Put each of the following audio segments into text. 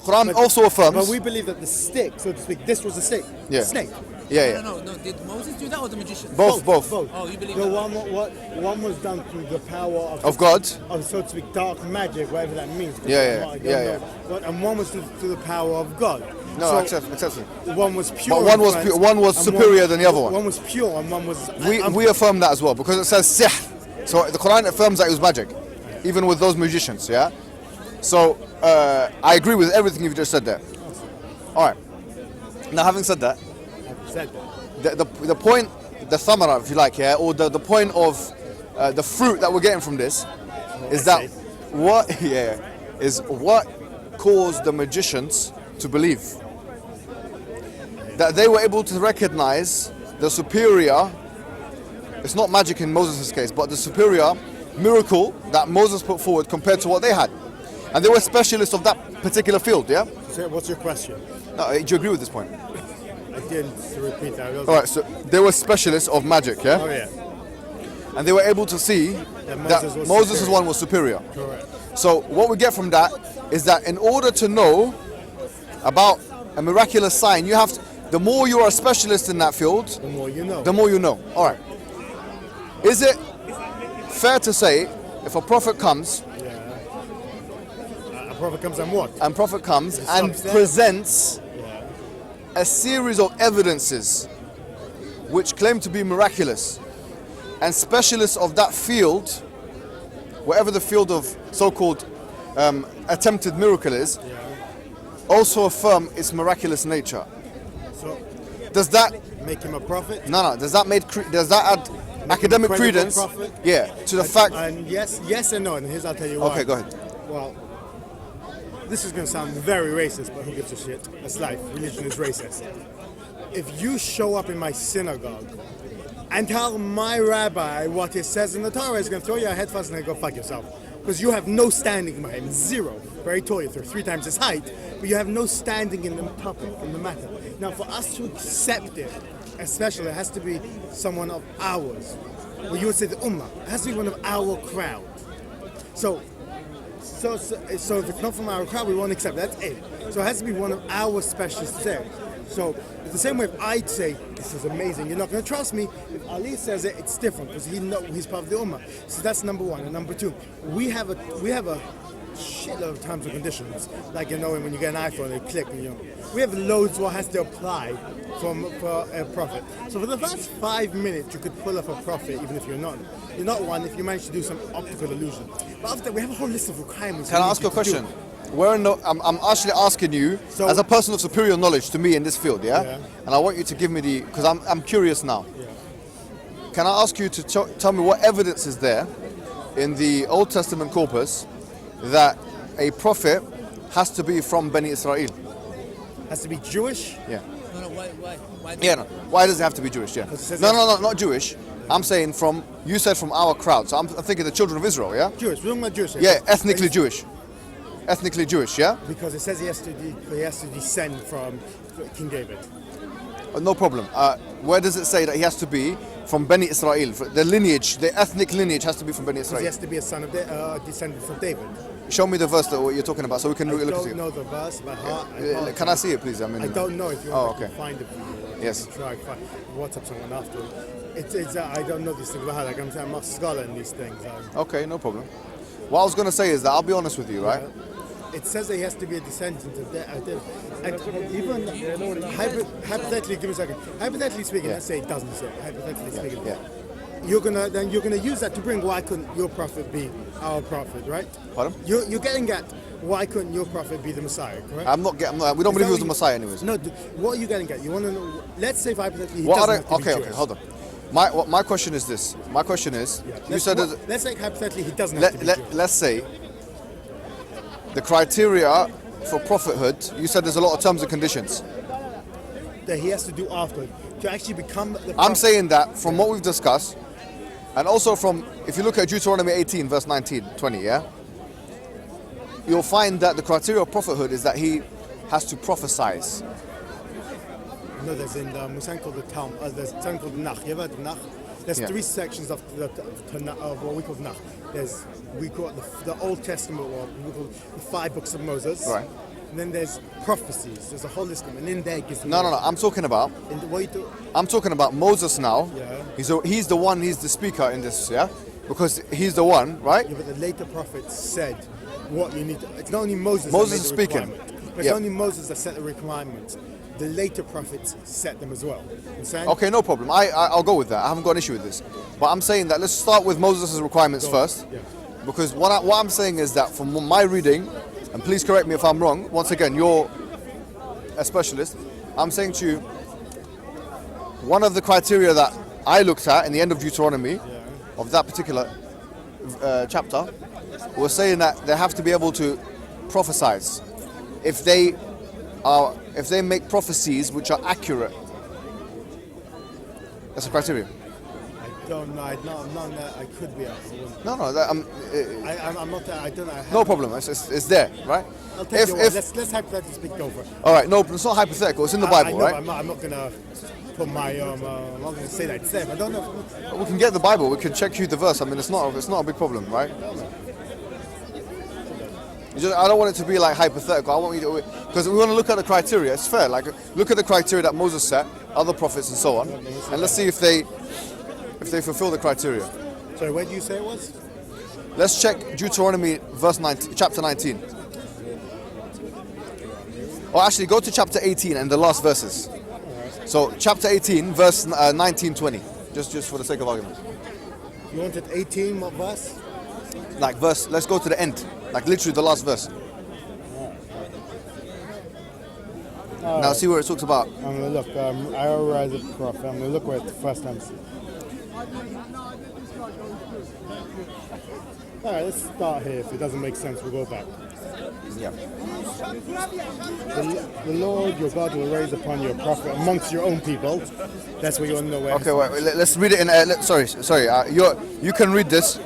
Quran also affirms. But we believe that the stick, so to speak, this was a stick. Yeah. Snake. Yeah. No. Did Moses do that or the magician? Both. Oh, you believe The that? one was done through the power Of God. of, so to speak, dark magic, whatever that means. Yeah. And one was through the power of God. No, so accept it. One was pure. But one was pure, one was superior than the other one. One was pure and one was. We affirm that as well because it says sihr. So the Quran affirms that it was magic, even with those magicians. Yeah. So I agree with everything you've just said there. All right. Now, having said that, the point, the thamara, if you like, yeah, or the point of the fruit that we're getting from this is that what caused the magicians to believe that they were able to recognize the superior. It's not magic in Moses' case, but the superior miracle that Moses put forward compared to what they had, and they were specialists of that particular field. Yeah. So what's your question? No, do you agree with this point? I didn't repeat that. All right, so they were specialists of magic, yeah? Oh yeah. And they were able to see that Moses' one was superior. Correct. So what we get from that is that in order to know about a miraculous sign, you have to, the more you are a specialist in that field, The more you know. the more you know. All right. Is it fair to say if a prophet comes A prophet comes and what? and prophet comes and stops there. presents a series of evidences which claim to be miraculous, and specialists of that field, whatever the field of so-called attempted miracle is, also affirm its miraculous nature? So Does that make him a prophet? no? Does that add academic credible credence? prophet? Yeah, to the fact. And yes and no. And here's I'll tell you why. Okay, go ahead. Well, this is going to sound very racist, but who gives a shit? That's life. Religion is racist. If you show up in my synagogue and tell my rabbi what it says in the Torah, he's going to throw you a head first and go fuck yourself. Because you have no standing by him. Zero. Very tall. You're 3 times his height. But you have no standing in the topic, in the matter. Now, for us to accept it, especially, it has to be someone of ours. Well, you would say the Ummah. It has to be one of our crowd. So if it's not from our crowd, we won't accept it. That's it. So it has to be one of our specialists there. So it's the same way if I'd say, this is amazing, you're not going to trust me. If Ali says it, it's different because he's part of the Ummah. So that's number one. And number two, we have a shitload of terms and conditions. Like, when you get an iPhone, they click, we have loads what has to apply for a prophet. So for the first 5 minutes, you could pull off a prophet, even if you're not one, if you manage to do some optical illusion. But after that, we have a whole list of requirements. Can I ask you a question? I'm actually asking you, as a person of superior knowledge to me in this field, yeah? And I want you to give me because I'm curious now. Yeah. Can I ask you to tell me what evidence is there in the Old Testament corpus that a prophet has to be from Bani Israel? Has to be Jewish? Yeah. No, why? Yeah, no. Why does it have to be Jewish? Yeah. No, not Jewish. I'm saying you said from our crowd. So I'm thinking the children of Israel, yeah? Jewish. We're talking about Jewish. Yeah, ethnically Jewish. Ethnically Jewish, yeah? Because it says he has to descend from King David. No problem. Where does it say that he has to be from Bani Israel? The lineage, the ethnic lineage has to be from Bani Israel. He has to be a son of descendant from David. Show me the verse that what you're talking about so we can look at it. I don't know the verse, but Can I see it, please? I don't know if you want to find it. Yes. Try WhatsApp someone after. It's I don't know these things by heart. Like I'm not a scholar in these things. Okay, no problem. What I was going to say is that I'll be honest with you, right? It says that he has to be a descendant of David. And even hypothetically, give me a second. Hypothetically speaking, let's say it doesn't say. Hypothetically speaking, you're gonna use that to bring why couldn't your prophet be our prophet, right? Pardon? You're getting at why couldn't your prophet be the Messiah, correct? We don't believe he was the Messiah, anyways. No, what are you getting at? You want to know? Let's say hypothetically he doesn't have to be Jewish. Okay, hold on. My question is this. My question is, you said let's say hypothetically he doesn't have to be Jewish. Let's say the criteria for prophethood, you said there's a lot of terms and conditions that he has to do after to actually become the prophet. I'm saying that from what we've discussed, and also from, if you look at Deuteronomy 18 verse 19-20, yeah, you'll find that the criteria of prophethood is that he has to prophesize. No, there's in the Musan called the Talmud. There's something called Nach. You ever heard of Nach? There's 3 sections of what we call Nach. We call it the Old Testament, or we call the 5 books of Moses. Right. and then there's prophecies. There's a whole list of them, and in there it gives. No. I'm talking about. In the, what you do? I'm talking about Moses now. Yeah. He's the one. He's the speaker in this. Yeah. Because he's the one, right? Yeah, but the later prophets said what you need to. It's not only Moses. Moses that made the speaking. requirement, but Yeah. it's only Moses that set the requirements. The later prophets set them as well. You understand? Okay, no problem. I'll go with that. I haven't got an issue with this. But I'm saying that let's start with Moses' requirements first. Yeah. Because what I'm saying is that from my reading, and please correct me if I'm wrong, once again, you're a specialist. I'm saying to you, one of the criteria that I looked at in the end of Deuteronomy, of that particular chapter, was saying that they have to be able to prophesize. If they make prophecies which are accurate, that's a criteria. I don't know. I'm not. I could be. No, I'm not. I don't know. no problem. It's there, right? I'll take your word. Let's hypothetically speak over. All right, no, it's not hypothetical. It's in the Bible, I know, right? I'm not gonna put my. I'm not gonna say that it's there. I don't know. We can get the Bible. We can check you the verse. I mean, it's not a big problem, right? I don't want it to be like hypothetical. I want you to, because we want to look at the criteria. It's fair. Like, look at the criteria that Moses set, other prophets, and so on, and let's see if they fulfill the criteria. Sorry, where do you say it was? Let's check Deuteronomy chapter 19. Or actually, go to chapter 18 and the last verses. So, chapter 18, verse 19, 20. Just for the sake of argument. You wanted 18, what verse? Like verse, let's go to the end. Like literally the last verse. Now see where it talks about. I'm gonna look. I already read the prophet. I'm gonna look where it first time. All right, let's start here. If it doesn't make sense, we'll go back. Yeah. The Lord your God will raise upon you a prophet amongst your own people. That's what you want to know where. Okay, wait, let's read it in. Sorry. You can read this.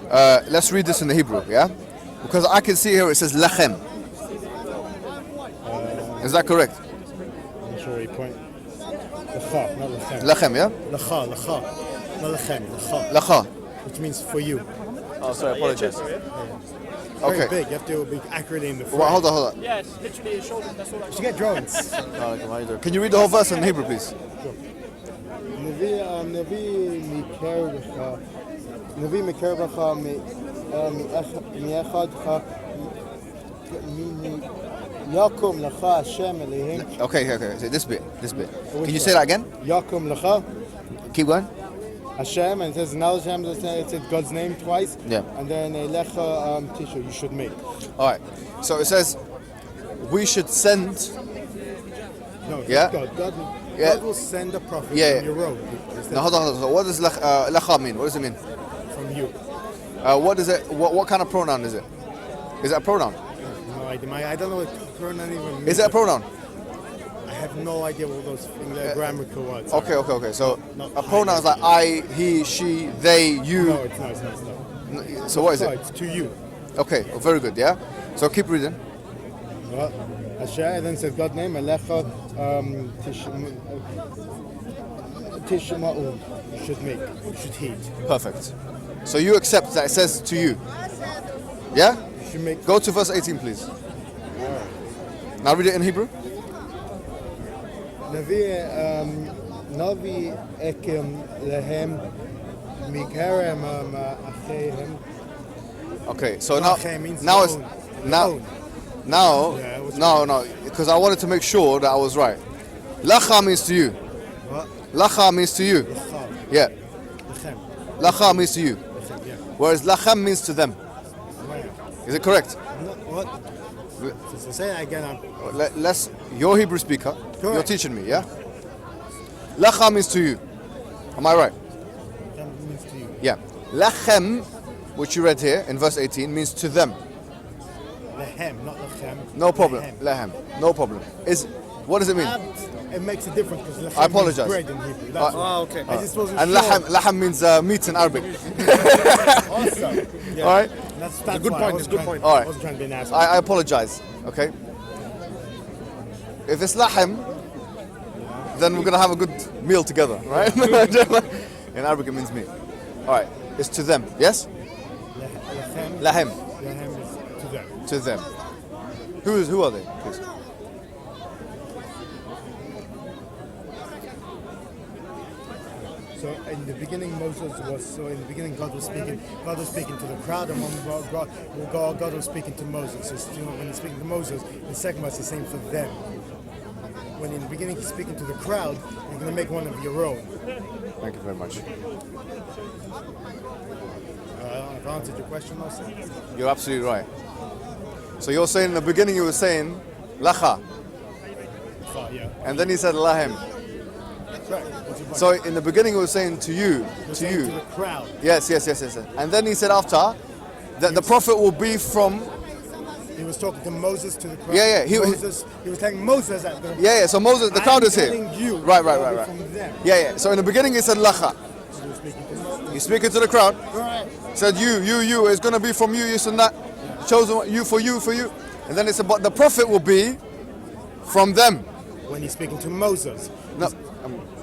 Let's read this in the Hebrew, yeah? Because I can see here it says lechem. Is that correct? I'm not sure where you point. Lecha, not lechem. Lechem, yeah? Lecha, not lechem. Lecha, Lecha. which means for you. Oh, sorry, apologize. Very Okay. big. You have to be accurate in the frame. Well, hold on. Yeah, it's literally a shoulder. That's all I You should get drones. Can you read the whole verse in Hebrew, please? נביא מקרבך מאחדך יקום לך השם אליהם. Okay. So this bit. Can you say that again? יקום לך Keep going. Hashem, and it says now Hashem, it says God's name twice. Yeah. And then lecha tishu, you should make. All right. So it says we should send. No, Yeah. God will send a prophet Yeah. on your road. Now hold on. So what does lecha mean? What does it mean? From you. What is it? What kind of pronoun is it? Is it a pronoun? No idea. I don't know what pronoun even means. Is it a pronoun? I have no idea what those grammatical words Okay. are. So Not a pronoun is like I, he, she, they, you. No, it's not. So what is So it? it's to you. Okay, very good. Yeah. So keep reading. Hashem, and then it says God's name, Alecha Tishma'un. You should make. You should heed. Perfect. So you accept that it says to you. Yeah? You should make. Go to verse 18, please. Now read it in Hebrew. Navi ekim lehem mikarem achehem. Okay, so Achem means now it's own. now Yeah, what's no, because I wanted to make sure that I was right. Lacha means to you. What? Lacha means to you. Lecha. Yeah. Lechem. Lacha means to you. Lechem, yeah. Whereas lachem means to them. Is it correct? What? So say that again. Let's. You're a Hebrew speaker. You're Correct. teaching me, yeah? Lacha means to you. Am I right? Lechem means to you. Yeah. Lachem, which you read here in verse 18, means to them. Lehem, not lechem. No problem. Lehem. Lehem. No problem. What does it mean? It makes a difference because lechem I apologize. means bread in Hebrew. That's Oh, okay. I just wasn't And sure. lahem means meat in Arabic. Awesome. Yeah. All right? That's a good why point, I it's a good point. All right. I wasn't trying to be an asshole. I apologize. Okay? If it's lahem, then we're going to have a good meal together, right? In Arabic it means meat. All right. It's to them. Yes? Lechem. Lahem. Lehem is to them. To them. Who are they, please? So in the beginning, in the beginning, God was speaking to the crowd, and when God was speaking to Moses. So, when he's speaking to Moses, the second verse is saying for them. When in the beginning he's speaking to the crowd, you're going to make one of your own. Thank you very much. I've answered your question, Marcel. You're absolutely right. So you're saying in the beginning you were saying Lacha, Yeah. and then he said Lahem. Right. What's your point? So in the beginning he was saying to you, You're saying to the crowd. Yes. And then he said after that the prophet will be from. He was talking to Moses to the crowd. Yeah. He was telling Moses at the. Yeah. So Moses, the crowd is here. I'm telling you. Right. From them. Yeah. So in the beginning he said Lacha. So he was speaking to Moses. He's speaking to the crowd. Right. Said you. It's gonna be from you, this and that. Chosen you for you. And then he said, but the prophet will be from them. When he's speaking to Moses. No,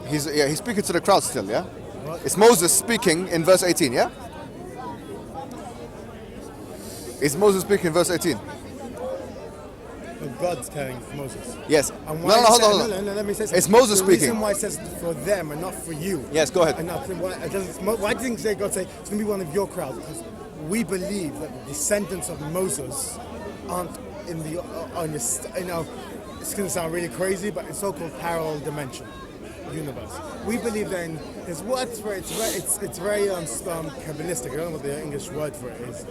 he's speaking to the crowd still, yeah? What? It's Moses speaking in verse 18, yeah? It's Moses speaking in verse 18. But God's telling Moses. Yes. And No, hold on. No, let me say something. It's Moses the speaking. reason why it says for them and not for you. Yes, go ahead. And why didn't God say it's going to be one of your crowd? Because we believe that the descendants of Moses aren't in the it's going to sound really crazy, but it's so-called parallel dimension universe. We believe that in his words for it. It's very Kabbalistic. I don't know what the English word for it is. I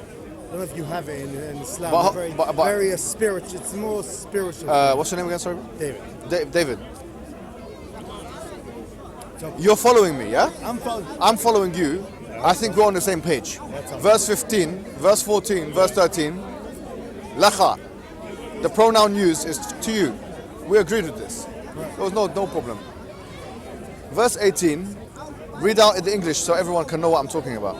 don't know if you have it in Islam. Very spiritual. It's more spiritual. What's your name again, sorry? David. David. So, You're following me, yeah? I'm I'm following you. I think we're on the same page. Verse 15, verse 14, verse 13. Lacha. The pronoun used is to you. We agreed with this. There was no problem. Verse 18. Read out in the English so everyone can know what I'm talking about.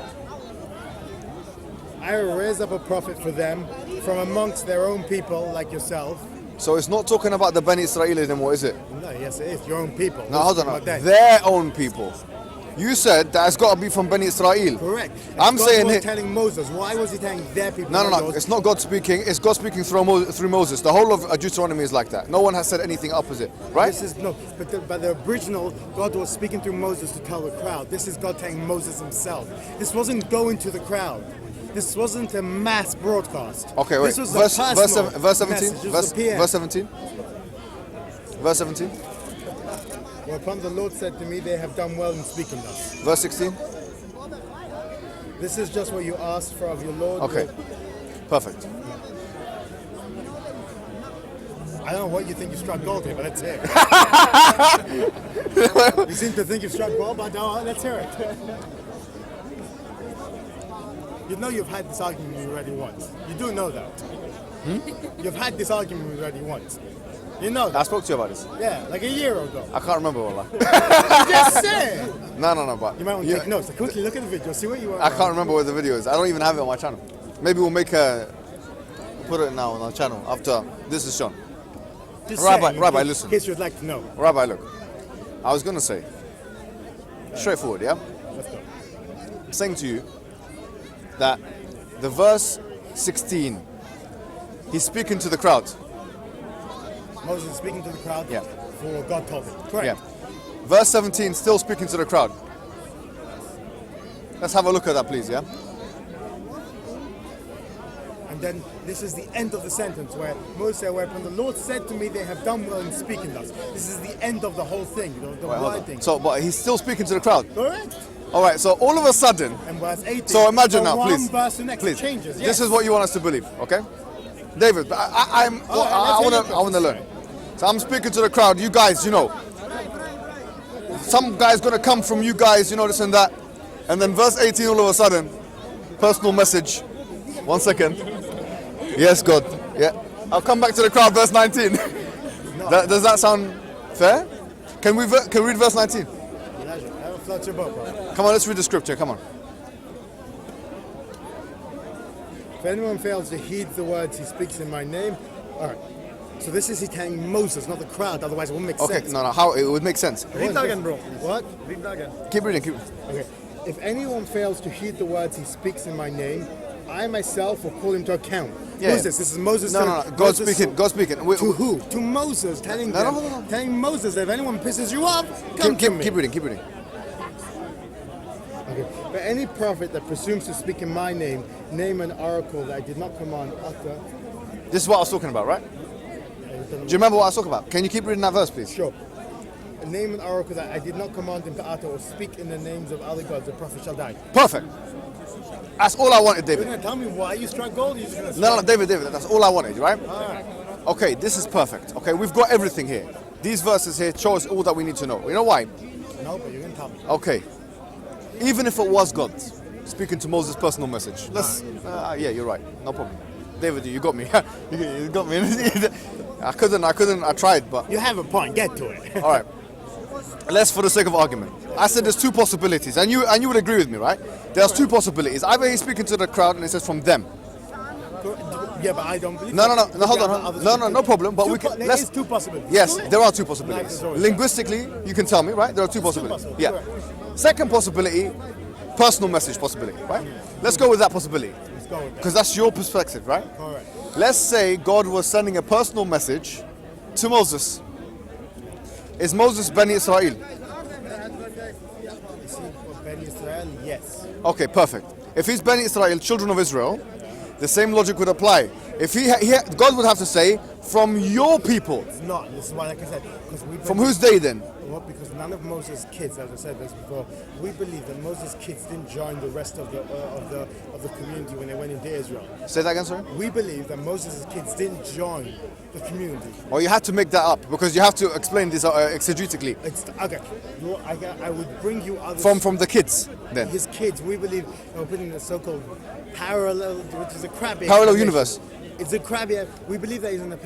I will raise up a prophet for them from amongst their own people, like yourself. So it's not talking about the Bani Israel anymore, is it? No, yes, it is your own people. No, hold on. About that. Their own people. You said that it's got to be from Bani Israel. Correct. I'm God saying was it. telling Moses. Why was he telling their people? No. Yours? It's not God speaking. It's God speaking through Moses. The whole of Deuteronomy is like that. No one has said anything opposite, right? This is no, but the original God was speaking through Moses to tell the crowd. This is God telling Moses himself. This wasn't going to the crowd. This wasn't a mass broadcast. Okay, wait. This was Verse a personal 17. message. It was a PM. Verse 17. Verse 17. Whereupon the Lord said to me, they have done well in speaking thus. Verse 16. This is just what you asked for of your Lord. Okay. Perfect. I don't know what you think you struck gold here, but let's hear it. You seem to think you struck gold, but no, let's hear it. You know you've had this argument already once. You do know that. You've had this argument already once. You know that. I spoke to you about this. Yeah, like a year ago. I can't remember what. Just say. No, but You might want to take notes. Quickly look at the video. See what you want. I can't remember where the video is. I don't even have it on my channel. Maybe we'll put it now on our channel after this is shown. Just Rabbi, in listen. case you'd like to know. Rabbi, look. I was going to say, straightforward, yeah? Let's go. I'm saying to you that the verse 16, he's speaking to the crowd. Moses is speaking to the crowd. Yeah. For what God told him. Correct. Yeah. Verse 17, still speaking to the crowd. Let's have a look at that, please, yeah? And then this is the end of the sentence where Moses said, whereupon the Lord said to me, they have done well in speaking thus. This is the end of the whole thing, the Wait, hold word on. thing. So, but he's still speaking to the crowd. Correct. All right, so all of a sudden, And verse 18. so imagine from now, one please. verse to the next, Please. it changes. Yes. This is what you want us to believe, okay? David, I want to learn. So I'm speaking to the crowd. You guys, you know, some guy's gonna come from you guys, you know, this and that, and then verse 18, all of a sudden, personal message. 1 second. Yes, God. Yeah. I'll come back to the crowd. Verse 19. Does that sound fair? Can we read verse 19? Elijah, I don't float your boat, bro. Come on, let's read the scripture. Come on. If anyone fails to heed the words he speaks in my name, all right. So this is he telling Moses, not the crowd. Otherwise, it wouldn't make Okay. sense. No. How it would make sense. Read that again, bro. What? Read that again. Keep reading. Okay. If anyone fails to heed the words he speaks in my name, I myself will call him to account. Yeah. Moses, this is Moses. No, no, no. God speaking. God speaking. To who? To Moses, telling No, them, no, no, no. telling Moses that if anyone pisses you off, come to me. Keep reading. Keep reading. Okay. But any prophet that presumes to speak in my name, name an oracle that I did not command, utter. This is what I was talking about, right? Do you remember what I was talking about? Can you keep reading that verse, please? Sure. Name an oracle that I did not command him to utter or speak in the names of other gods, the prophet shall die. Perfect. That's all I wanted, You're David. going to tell me why you struck gold? You're just going to No, no, David, that's all I wanted, right? Alright. Okay, this is perfect. Okay, we've got everything here. These verses here show us all that we need to know. You know why? No, but you're going to tell me. Okay. Even if it was God speaking to Moses' personal message. Yeah, you're right. No problem. David, you got me. You got me. I tried, but... You have a point, get to it. All right. Let's, for the sake of argument. I said there's two possibilities, and you would agree with me, right? There's two possibilities. Either he's speaking to the crowd and he says from them. Yeah, but I don't believe No, that. hold on. No problem. But we can... There is two possibilities. Yes, there are two Life possibilities. is always Linguistically, you can tell me, right? There are two possibilities. Yeah. possibilities, Second possibility, personal message possibility, right? Let's go with that possibility. Let's go with that. Because that's your perspective, right? Correct. Let's say God was sending a personal message to Moses. Is Moses Bani Israel? You see, for Bani Israel, yes. Okay, perfect. If he's Bani Israel, children of Israel, the same logic would apply. If God would have to say, from your people. It's not. This is why, like I said, because we From whose they then? Well, because none of Moses' kids, as I said this before, we believe that Moses' kids didn't join the rest of the community when they went into Israel. Say that again, sorry? We believe that Moses' kids didn't join the community. Or you had to make that up because you have to explain this exegetically. It's, okay, I would bring you other... From the kids then. His kids, we believe, are putting the so-called parallel, which is a crabby... Parallel explanation. universe. It's a crabby... We believe that he's in a